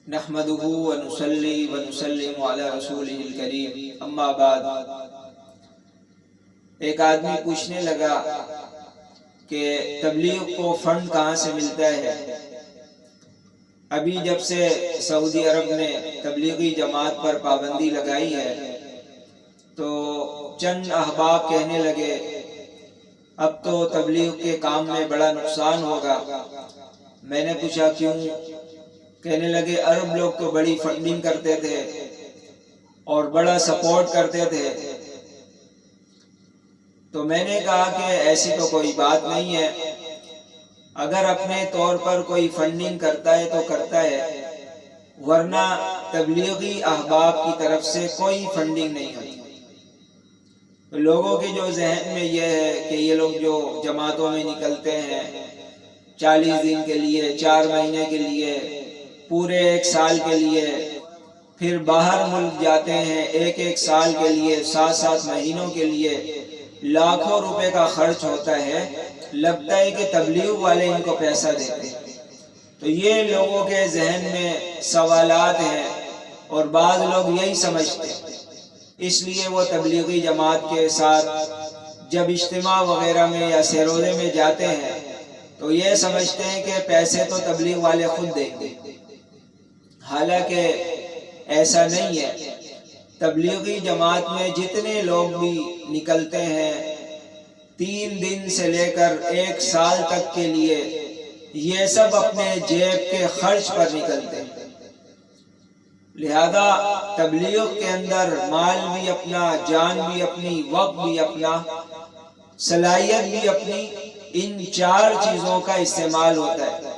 نحمدہ ونصلی ونسلم علی رسولہ الکریم، اما بعد۔ ایک آدمی پوچھنے لگا کہ تبلیغ کو فنڈ کہاں سے ملتا ہے؟ ابھی جب سے سعودی عرب نے تبلیغی جماعت پر پابندی لگائی ہے تو چند احباب کہنے لگے اب تو تبلیغ کے کام میں بڑا نقصان ہوگا۔ میں نے پوچھا کیوں؟ کہنے لگے عرب لوگ تو بڑی فنڈنگ کرتے تھے اور بڑا سپورٹ کرتے تھے۔ تو میں نے کہا کہ ایسی تو کوئی بات نہیں ہے، اگر اپنے طور پر کوئی فنڈنگ کرتا ہے تو کرتا ہے، ورنہ تبلیغی احباب کی طرف سے کوئی فنڈنگ نہیں ہوتی۔ لوگوں کے جو ذہن میں یہ ہے کہ یہ لوگ جو جماعتوں میں نکلتے ہیں 40 دن کے لیے، 4 مہینے کے لیے، پورے 1 سال کے لیے، پھر باہر ملک جاتے ہیں 1 سال کے لیے، 7 مہینوں کے لیے، لاکھوں روپے کا خرچ ہوتا ہے، لگتا ہے کہ تبلیغ والے ان کو پیسہ دیتے ہیں۔ تو یہ لوگوں کے ذہن میں سوالات ہیں اور بعض لوگ یہی سمجھتے ہیں، اس لیے وہ تبلیغی جماعت کے ساتھ جب اجتماع وغیرہ میں یا سیروزے میں جاتے ہیں تو یہ سمجھتے ہیں کہ پیسے تو تبلیغ والے خود دیں گے، حالانکہ ایسا نہیں ہے۔ تبلیغی جماعت میں جتنے لوگ بھی نکلتے ہیں 3 دن سے لے کر 1 سال تک کے لیے، یہ سب اپنے جیب کے خرچ پر نکلتے ہیں۔ لہذا تبلیغ کے اندر مال بھی اپنا، جان بھی اپنی، وقت بھی اپنا، صلاحیت بھی اپنی، ان 4 چیزوں کا استعمال ہوتا ہے۔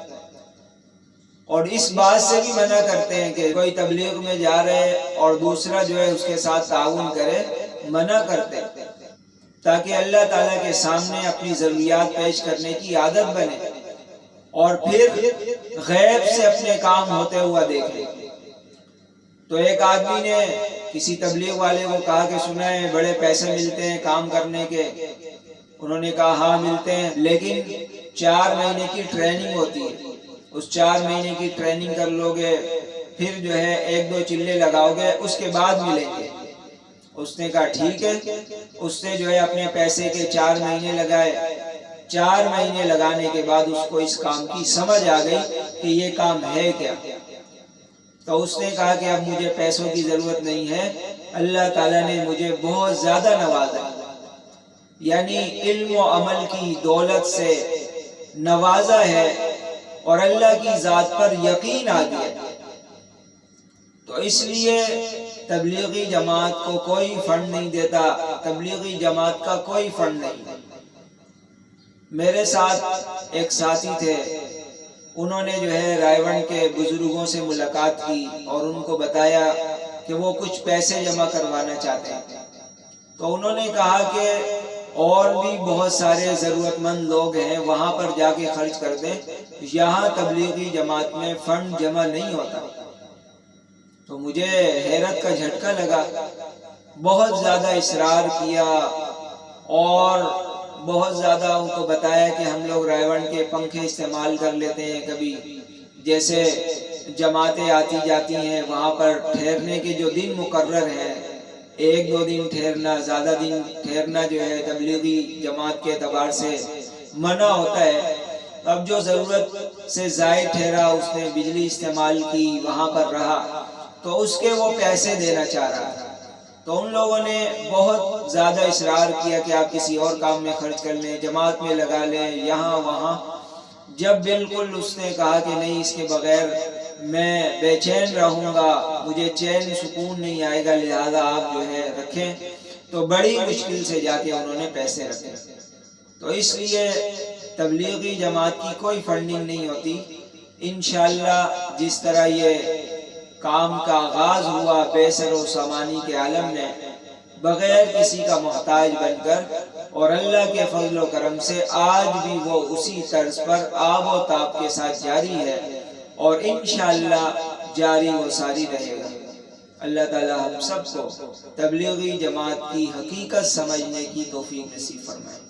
اور اس بات سے بھی منع کرتے ہیں کہ کوئی تبلیغ میں جا رہے اور دوسرا جو ہے اس کے ساتھ تعاون کرے، منع کرتے ہیں تاکہ اللہ تعالیٰ کے سامنے اپنی ضروریات پیش کرنے کی عادت بنے اور پھر غیب سے اپنے کام ہوتے ہوا دیکھے۔ تو ایک آدمی نے کسی تبلیغ والے کو کہا کہ سنا ہے بڑے پیسے ملتے ہیں کام کرنے کے۔ انہوں نے کہا ہاں ملتے ہیں، لیکن 4 مہینے کی ٹریننگ ہوتی ہے، اس 4 مہینے کی ٹریننگ کر لو گے، پھر جو ہے 1-2 چلے لگاؤ گے، اس کے بعد ملیں گے۔ اس نے کہا ٹھیک ہے۔ اس نے جو ہے اپنے پیسے کے 4 مہینے لگائے۔ 4 مہینے لگانے کے بعد اس کو اس کام کی سمجھ آ گئی کہ یہ کام ہے کیا۔ تو اس نے کہا کہ اب مجھے پیسوں کی ضرورت نہیں ہے، اللہ تعالیٰ نے مجھے بہت زیادہ نوازا، یعنی علم و عمل کی دولت سے نوازا ہے اور اللہ کی ذات پر یقین آ گیا۔ تو اس لیے تبلیغی جماعت کو کوئی فنڈ نہیں دیتا، تبلیغی جماعت کا کوئی فنڈ نہیں۔ میرے ساتھ ایک ساتھی تھے، انہوں نے جو ہے رائے کے بزرگوں سے ملاقات کی اور ان کو بتایا کہ وہ کچھ پیسے جمع کروانا چاہتے ہیں۔ تو انہوں نے کہا کہ اور بھی بہت سارے ضرورت مند لوگ ہیں، وہاں پر جا کے خرچ کر دیں، یہاں تبلیغی جماعت میں فنڈ جمع نہیں ہوتا۔ تو مجھے حیرت کا جھٹکا لگا، بہت زیادہ اصرار کیا اور بہت زیادہ ان کو بتایا کہ ہم لوگ رائے کے پنکھے استعمال کر لیتے ہیں، کبھی جیسے جماعتیں آتی جاتی ہیں وہاں پر ٹھہرنے کے جو دن مقرر ہیں، 1-2 دن ٹھہرنا، زیادہ دن ٹھہرنا جو ہے تبلیغی جماعت کے اعتبار سے منع ہوتا ہے۔ اب جو ضرورت سے زائد ٹھہرا، اس نے بجلی استعمال کی، وہاں پر رہا، تو اس کے وہ پیسے دینا چاہ رہا تھا۔ تو ان لوگوں نے بہت زیادہ اصرار کیا کہ آپ کسی اور کام میں خرچ کر لیں، جماعت میں لگا لیں، یہاں وہاں۔ جب بالکل اس نے کہا کہ نہیں، اس کے بغیر میں بے چین رہوں گا، مجھے چین سکون نہیں آئے گا، لہذا آپ جو ہے رکھیں، تو بڑی مشکل سے جا کے انہوں نے پیسے رکھے۔ تو اس لیے تبلیغی جماعت کی کوئی فنڈنگ نہیں ہوتی۔ انشاءاللہ جس طرح یہ کام کا آغاز ہوا بے سر و سامانی کے عالم میں، بغیر کسی کا محتاج بن کر، اور اللہ کے فضل و کرم سے آج بھی وہ اسی طرز پر آب و تاب کے ساتھ جاری ہے اور انشاءاللہ جاری و ساری رہے گا۔ اللہ تعالی ہم سب کو تبلیغی جماعت کی حقیقت سمجھنے کی توفیق نصیب فرمائے۔